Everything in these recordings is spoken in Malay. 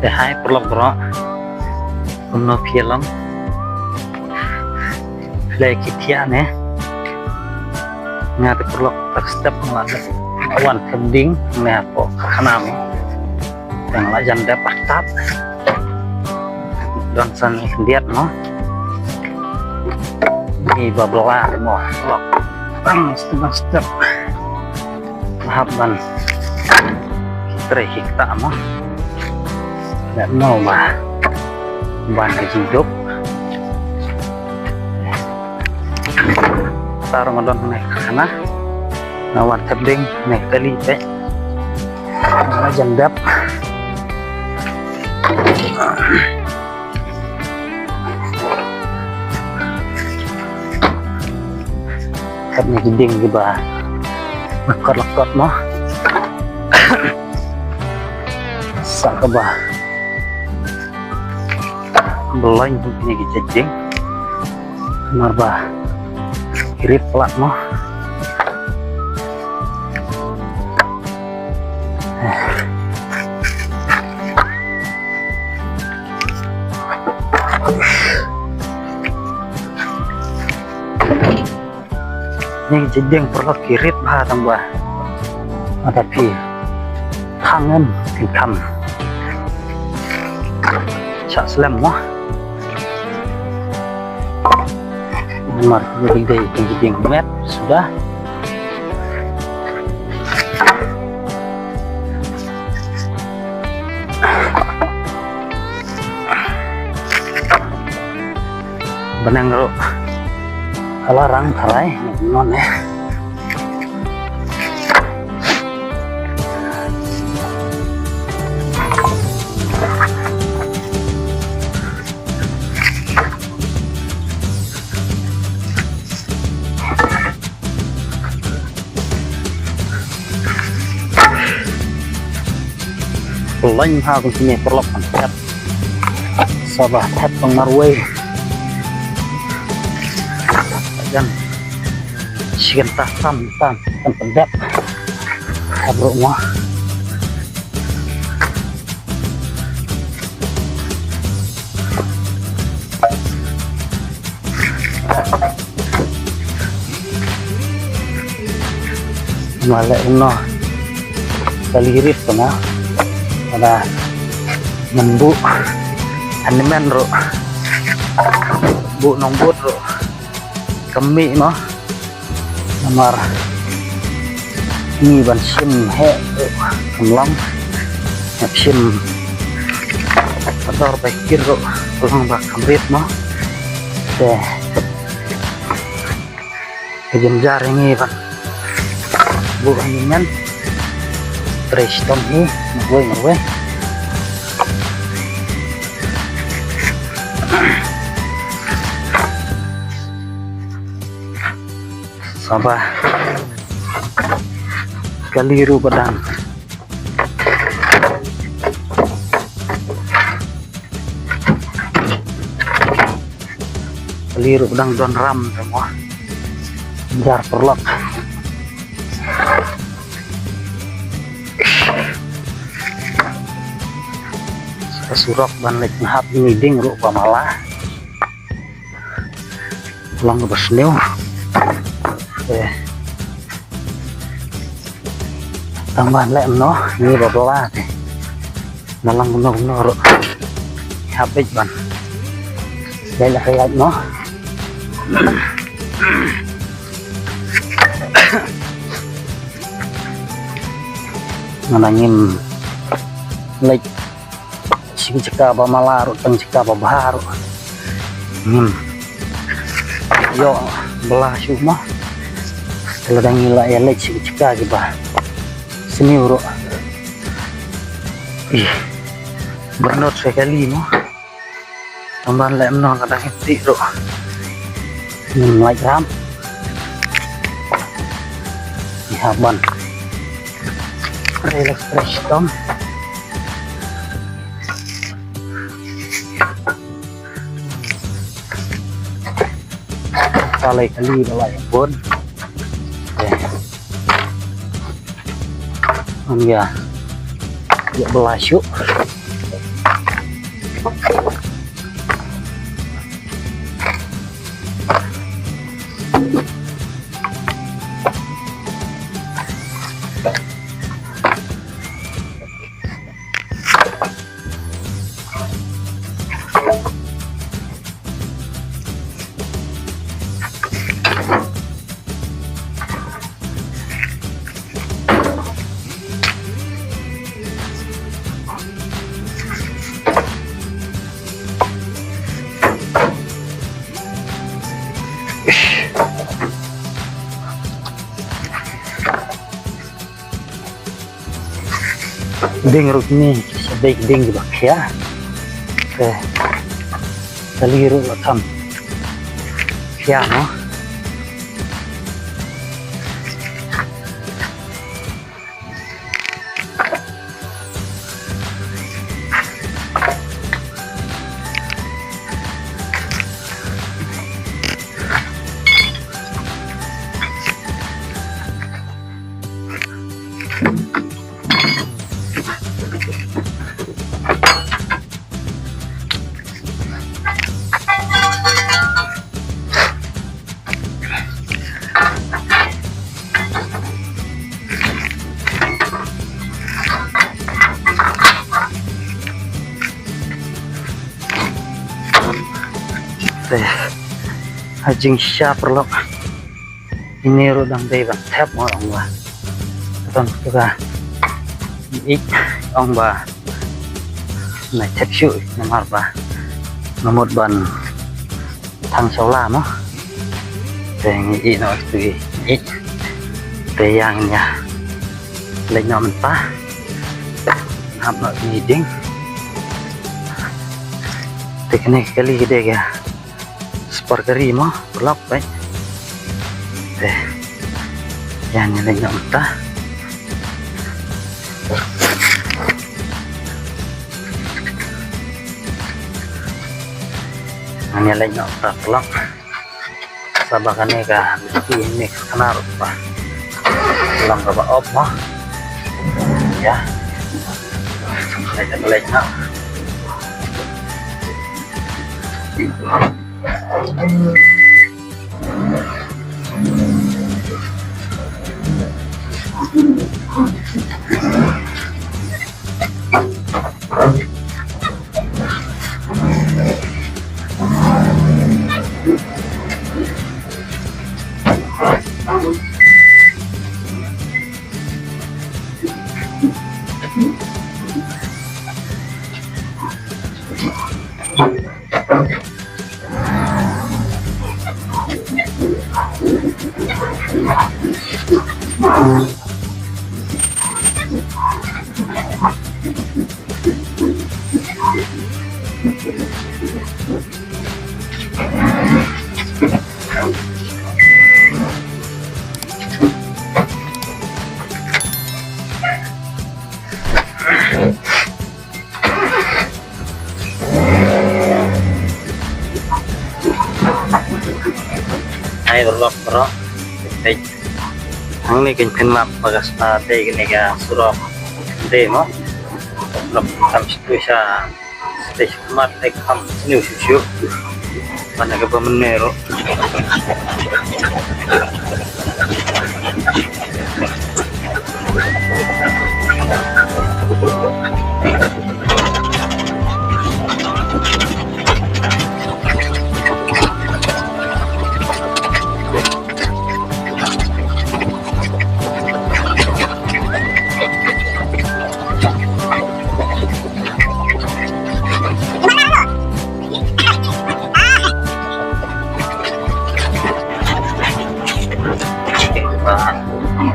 hai perlok bro kuno film play kitia ne ngati perlok tak step ngada wan kending ne po kanam yang la janda patap don san diat no ni babla mo lok bang step mahaban kita kita mo nggak mau mah ban hidup taruh ngodon naik ke sana nawan tebing naik tali teh mana jandap kabnya giding giba lekot mah sakaba belanja punya gijeng marba kirip pelak mah ini jejeng perlu kirip bah tambah ada pi kangen tingkam cak selam mah nomor jadi jejeng met sudah benang ro kalarang kalai non ya lain hal sini perlu kontak sabah tet pengaruh dan sienta tam pendap kabro mah malah no kalirip na ada membu animan ro bu nombut ro kami no nomor ini ban sim he kemlang sim motor pikir ro pulang bak kamrit no teh kejenjar ini ban bu animan Preston ini ngwe sabah kaliru pedang don ram semua jar perlok surok ban lek ngahap ngiding ru pamala pulang ke besneu tambahan lek no ini babla teh nalang no ru habis ban lek kayak no nalangin lek cika pamala ru teng cika baharu yo belah cuma kalau dah ngila ya lek cika giba sini bro ih bernot sekali no tambahan lek no kadang henti bro like ram haban relax fresh tom kali balai pun ya belas yuk ding ruk ni sedek ding di bak ya seliru lakam ya no hajing siya perlu ini rodang day bang tap mo orang ba ton juga ik ông bà này thật sự namar ba nomor ban thằng sáu la nó để nghĩ nó từ ít về yang nhà lấy nó mình pa hấp nó gì đinh thì cái này cái ly cái kìa sport kari mo pelak baik yang ini lenyap mentah hanya lenyap mentah pelak sabakannya kah ini kena rupa pulang ke op mo ya lenyap hai berlok berok ang ni kan map bagas na day gini ka surok day mo lop kam situ sa station mat ay kam sinu susu panaga pa menero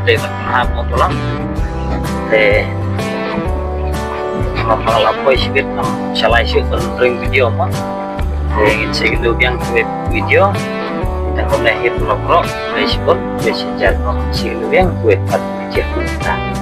để hạp một lắm để mapalapoi sih salai sih ring video mo để ingin segitu yang video dan kau lahir pulau pro Facebook bisa jadi segitu yang gue video